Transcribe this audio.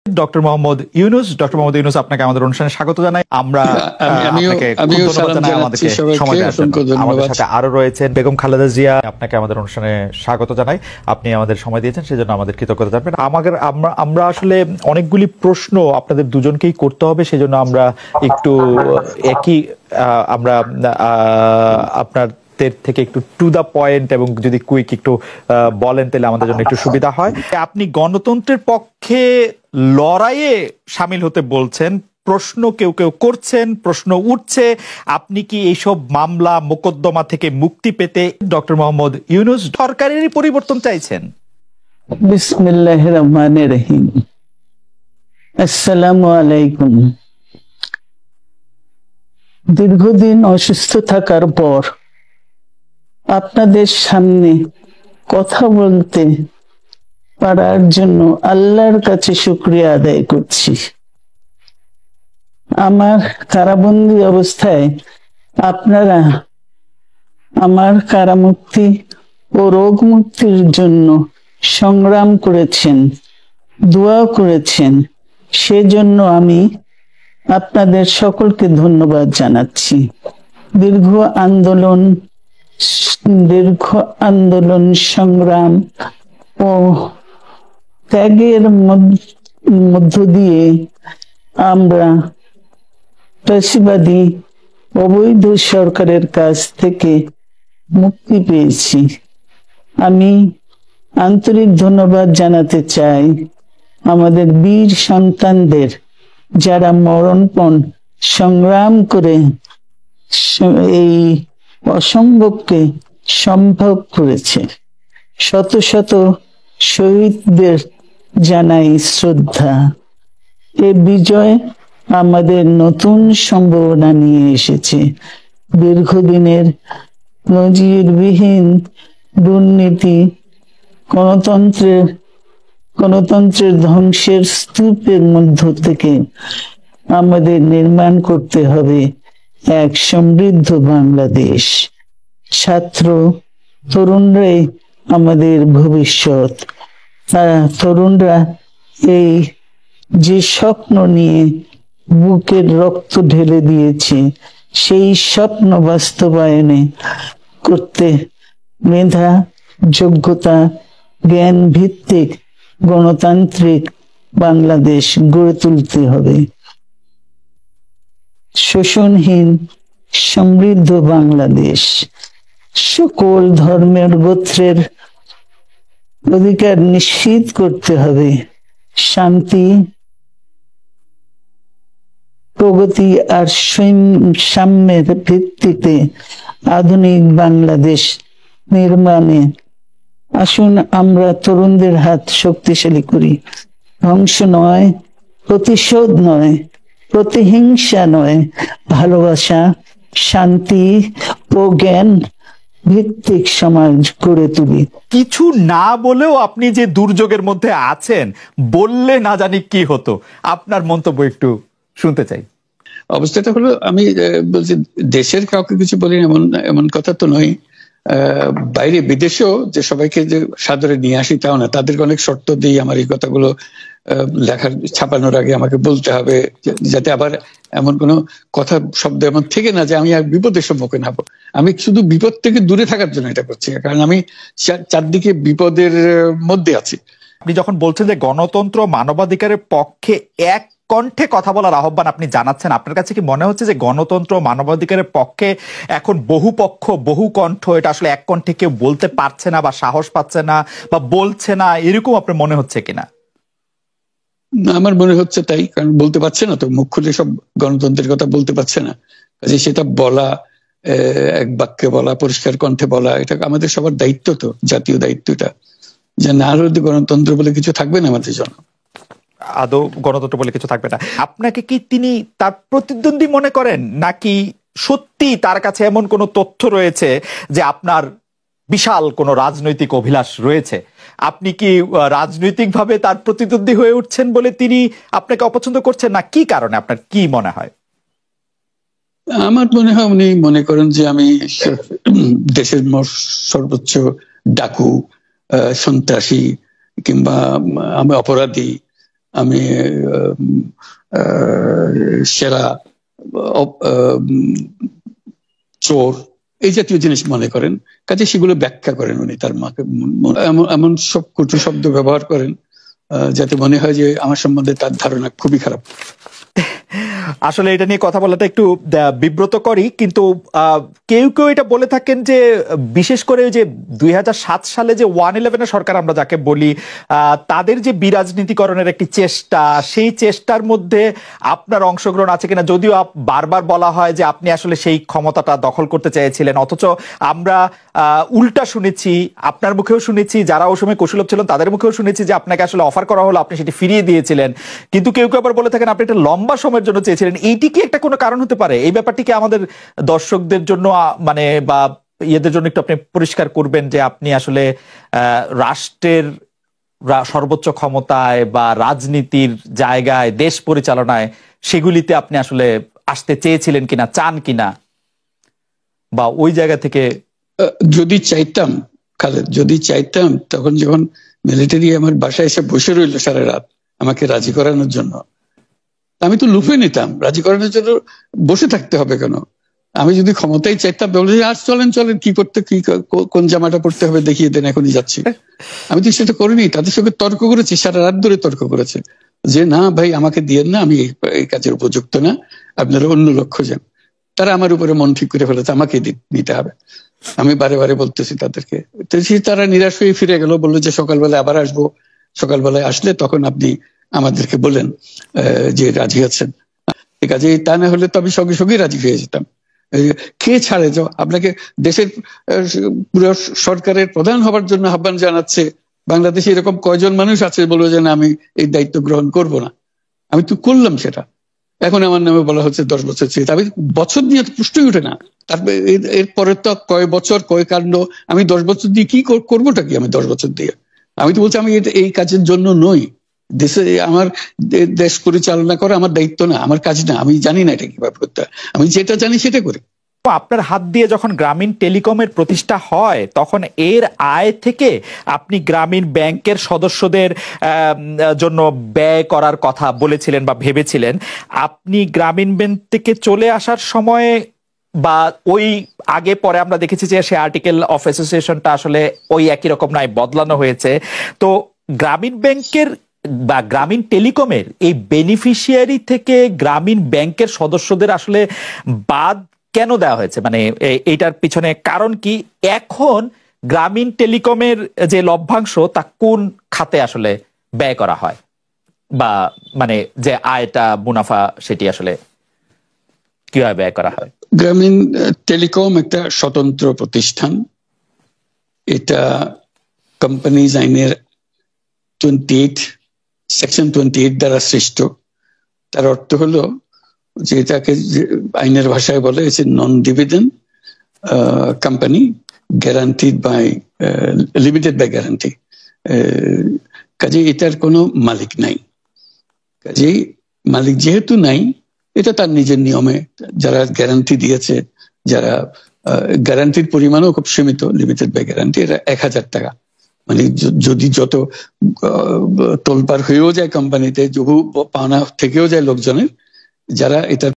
Doctor Mohammad Yunus, আপনাকে আমাদের অনুষ্ঠানে স্বাগত জানাই। আমরা আমাদেরকে সময় দেওয়ার জন্য। আমাদের সাথে আরো রয়েছেন বেগম খালেদা জিয়া, আপনাকে আমাদের অনুষ্ঠানে স্বাগত জানাই। আপনি আমাদের সময় দিয়েছেন, সেজন্য আমাদের কৃতজ্ঞতা জানাবেন। আমরা আসলে অনেকগুলি প্রশ্ন আপনাদের দুজনকেই করতে হবে, সেজন্য আমরা একটু আপনার থেকে একটু টু দা পয়েন্ট এবং যদি কুইক একটু বলেন তাহলে আমাদের জন্য একটু সুবিধা হয়। আপনি গণতন্ত্রের পক্ষে লড়াইয়ে সামিল হতে বলছেন, প্রশ্ন কেউ করছেন, প্রশ্ন উঠছে, আপনি কি এইসব মামলা মোকদ্দমা থেকে মুক্তি পেতে ডক্টর মোহাম্মদ ইউনূস সরকারেরই পরিবর্তন চাইছেন? বিসমিল্লাহির রহমানির রহিম। আসসালামু আলাইকুম। দীর্ঘদিন অসুস্থ থাকার পর আপনাদের সামনে কথা বলতে পারার জন্য আল্লাহর কাছে শুকরিয়া আদায় করছি। আমার কারাবন্দী অবস্থায় আপনারা আমার কারামুক্তি ও রোগ মুক্তির জন্য সংগ্রাম করেছেন, দোয়া করেছেন, সেজন্য আমি আপনাদের সকলকে ধন্যবাদ জানাচ্ছি। দীর্ঘ আন্দোলন সংগ্রাম ও ত্যাগের মধ্য দিয়ে আমরা ফ্যাসিবাদী অবৈধ সরকারের কাছ থেকে মুক্তি পেয়েছি। আমি আন্তরিক ধন্যবাদ জানাতে চাই আমাদের বীর সন্তানদের, যারা মরণপণ সংগ্রাম করে এই অসম্ভবকে সম্ভব করেছে। শত শত শহীদদের জানাই শ্রদ্ধা। এ বিজয় আমাদের নতুন সম্ভাবনা নিয়ে এসেছে। দীর্ঘদিনের নজিরবিহীন দুর্নীতি, গণতন্ত্রের ধ্বংসের স্তূপের মধ্য থেকে আমাদের নির্মাণ করতে হবে এক সমৃদ্ধ বাংলাদেশ। ছাত্র তরুণরাই আমাদের ভবিষ্যৎ। তরুণরা এই যে স্বপ্ন নিয়ে বুকের রক্ত ঢেলে দিয়েছে, সেই স্বপ্ন বাস্তবায়নে করতে মেধা, যোগ্যতা, জ্ঞান ভিত্তিক গণতান্ত্রিক বাংলাদেশ গড়ে তুলতে হবে। শোষণহীন সমৃদ্ধ বাংলাদেশ, সকল ধর্মের গোত্রের অধিকার নিশ্চিত করতে হবে। শান্তি, প্রগতি আর সাম্যের ভিত্তিতে আধুনিক বাংলাদেশ নির্মাণে আসুন আমরা তরুণদের হাত শক্তিশালী করি। ধ্বংস নয়, প্রতিশোধ নয়, প্রতিহিংসা নয়, ভালোবাসা, শান্তি ও জ্ঞান ভিত্তিক সমাজ গড়ে তুলি। কিছু না বলেও আপনি যে দুর্যোগের মধ্যে আছেন, বললে না জানি কি হতো, আপনার মন্তব্য একটু শুনতে চাই। অবস্থাটা হলো, আমি বলছি দেশের কাউকে কিছু বলি এমন কথা তো নয়। বাইরে বিদেশেও যে সবাইকে যে সাদরে নিয়ে আসি তাও না, তাদেরকে অনেক শর্ত দিই আমার এই কথাগুলো লেখার ছাপানোর আগে আমাকে বলতে হবে, যাতে আবার এমন কোনো কথা শব্দ এমন থেকে না যে আমি আর বিপদের সম্মুখীন হবো। আমি শুধু বিপদ থেকে দূরে থাকার জন্য এটা করছি, কারণ আমি চারদিকে বিপদের মধ্যে আছি। আপনি যখন বলছেন যে গণতন্ত্র মানবাধিকারের পক্ষে এক কণ্ঠে কথা বলার আহ্বান আপনি জানাচ্ছেন, আপনার কাছে কি মনে হচ্ছে যে গণতন্ত্র মানবাধিকারের পক্ষে এখন বহু পক্ষ বহু কণ্ঠ, এটা আসলে এক কণ্ঠে কেউ বলতে পারছে না বা সাহস পাচ্ছে না বা বলছে না, এরকম আপনার মনে হচ্ছে কিনা? আমার মনে হচ্ছে তাই, কারণ বলতে পারছে না তো, মুখ খুলে সব গণতন্ত্রের কথা বলতে পারছে না। কাজে সেটা বলা, এক বাক্যে বলা, পরিষ্কার কণ্ঠে বলা, এটা আমাদের সবার দায়িত্ব, তো জাতীয় দায়িত্বটা, যে না হলে গণতন্ত্র বলে কিছু থাকবে না আমাদের জন্য। আদৌ গণতন্ত্র বলে কিছু থাকবে না। আপনাকে কি তিনি তার প্রতিদ্বন্দ্বী মনে করেন, নাকি সত্যি তার কাছে এমন কোনো তথ্য রয়েছে যে আপনার বিশাল কোনো রাজনৈতিক অভিলাষ রয়েছে, আপনি কি রাজনৈতিকভাবে তার প্রতিদ্বন্দ্বী হয়ে উঠছেন বলে তিনি আপনাকে অপছন্দ করছেন, না কি কারণে, আপনার কি মনে হয়? আমার মনে হয় উনি মনে করেন যে আমি দেশের সর্বোচ্চ ডাকু, সন্ত্রাসী, কিংবা আমি অপরাধী, আমি সেরা চোর এই জাতীয় জিনিস মনে করেন, কাজে সেগুলো ব্যাখ্যা করেন উনি তার মাকে, এমন সব কটু শব্দ ব্যবহার করেন যাতে মনে হয় যে আমার সম্বন্ধে তার ধারণা খুবই খারাপ। আসলে এটা নিয়ে কথা বলাটা একটু বিব্রতকরই, কিন্তু কেউ কেউ এটা বলে থাকেন যে বিশেষ করে যে 2007 সালে যে 111 সরকার আমরা যাকে বলি, তাদের যে বিরাজনীতিকরণের একটি চেষ্টা, সেই চেষ্টার মধ্যে আপনার অংশগ্রহণ আছে কিনা? যদিও বারবার বলা হয় যে আপনি আসলে সেই ক্ষমতাটা দখল করতে চেয়েছিলেন, অথচ আমরা উল্টা শুনেছি, আপনার মুখেও শুনেছি, যারা ওই সময় কৌশলভ ছিলেন তাদের মুখেও শুনেছি যে আপনাকে আসলে অফার করা হলো, আপনি সেটি ফিরিয়ে দিয়েছিলেন। কিন্তু কেউ কেউ আবার বলে থাকেন আপনি একটা লম্বা সময়ের জন্য চেয়েছিলেন। এইটি কি একটা কোনো কারণ হতে পারে? এই ব্যাপারটি কি আমাদের দর্শকদের জন্য মানে বা ইয়েদের জন্য একটু আপনি পরিষ্কার করবেন যে আপনি আসলে রাষ্ট্রের সর্বোচ্চ ক্ষমতায় বা রাজনীতির জায়গায়, দেশ পরিচালনায়, সেগুলিতে আপনি আসলে আসতে চেয়েছিলেন কিনা, চান কিনা, বা ওই জায়গা থেকে? যদি চাইতাম খালেদ, যদি চাইতাম, তখন যখন মিলিটারি আমার বাসায় এসে বসে রইল সারা রাত আমাকে রাজি করানোর জন্য, আমি তো লুফে নিতাম। রাজি করানোর জন্য বসে থাকতে হবে কেন? আমি যদি ক্ষমতাই চাইতাম বলে আজ চলেন চলেন, কি করতে, কি কোন জামাটা পড়তে হবে দেখিয়ে দেন, এখনই যাচ্ছি। আমি তো সেটা করিনি, তাদের সঙ্গে তর্ক করেছি, সারা রাত ধরে তর্ক করেছে যে না ভাই আমাকে দিয়েন না, আমি এই কাজের উপযুক্ত না, আপনারা অন্য লক্ষ্য যান। তারা আমার উপরে মন ঠিক করে ফেলেছে আমাকে নিতে হবে। আমি বারে বারে বলতেছি তাদেরকে, তারা নিরাশ হয়ে ফিরে গেল, বললো যে সকালবেলায় আবার আসবো, সকালবেলায় আসলে তখন আপনি আমাদেরকে বলেন যে রাজি আছেন। ঠিক আছে, তা না হলে তো আমি সঙ্গে সঙ্গে রাজি হয়ে যেতাম। কে ছাড়ে যাও আপনাকে? দেশের পুরো সরকারের প্রধান হবার জন্য আহ্বান জানাচ্ছে, বাংলাদেশে এরকম কয়জন মানুষ আছে বলবো যে না আমি এই দায়িত্ব গ্রহণ করব না? আমি তো করলাম সেটা। এখন আমার নামে বলা হচ্ছে 10 বছর চেয়ে, আমি বছর দিয়ে প্রশ্নই উঠে না। তারপরে এরপরে তো কয় বছর কয় কাণ্ড, আমি 10 বছর দিয়ে কি করবোটা কি? আমি 10 বছর দিয়ে, আমি তো বলছি আমি এই কাজের জন্য নই। দেশে আমার দেশ পরিচালনা করা আমার দায়িত্ব না, আমার কাজ না, আমি জানি না এটা কিভাবে করতে হয়, আমি যেটা জানি সেটা করি। আপনার হাত দিয়ে যখন গ্রামীণ টেলিকমের প্রতিষ্ঠা হয়, তখন এর আয় থেকে আপনি গ্রামীণ ব্যাংকের সদস্যদের জন্য ব্যয় করার কথা বলেছিলেন বা ভেবেছিলেন। আপনি গ্রামীণ ব্যাংক থেকে চলে আসার সময় বা ওই আগে পরে আমরা দেখেছি যে সে আর্টিকেল অফ অ্যাসোসিয়েশনটা আসলে ওই একই রকম নয়, বদলানো হয়েছে। তো গ্রামীণ ব্যাংকের বা গ্রামীণ টেলিকমের এই বেনিফিশিয়ারি থেকে গ্রামীণ ব্যাংকের সদস্যদের আসলে বাদ কেন দেওয়া হয়েছে? মানে এইটার পিছনে কারণ কি? এখন গ্রামীণ টেলিকমের যে লভ্যাংশ তা কোন খাতে আসলে ব্যয় করা হয়, বা মানে যে আয়টা, মুনাফা, সেটি আসলে কিভাবে ব্যয় করা হয়? গ্রামীণ টেলিকম একটা স্বতন্ত্র প্রতিষ্ঠান। এটা কোম্পানিজ আইনের সেকশন 28 দ্বারা সৃষ্ট। তার অর্থ হলো যে এটাকে আইনের ভাষায় বলে non dividend company, guaranteed by limited by guarantee. কাজে এটার কোনো মালিক নাই। কাজেই মালিক যেহেতু নাই, এটা তার নিজের নিয়মে যারা গ্যারান্টি দিয়েছে, যারা গ্যারান্টির পরিমাণও খুব সীমিত, লিমিটেড বাই গ্যারান্টি, এটা 1000 টাকা। মানে যদি যত তোলপাড় হয়েও যায় কোম্পানিতে, বহু পাওনা থেকেও যায় লোকজনের, যারা এটা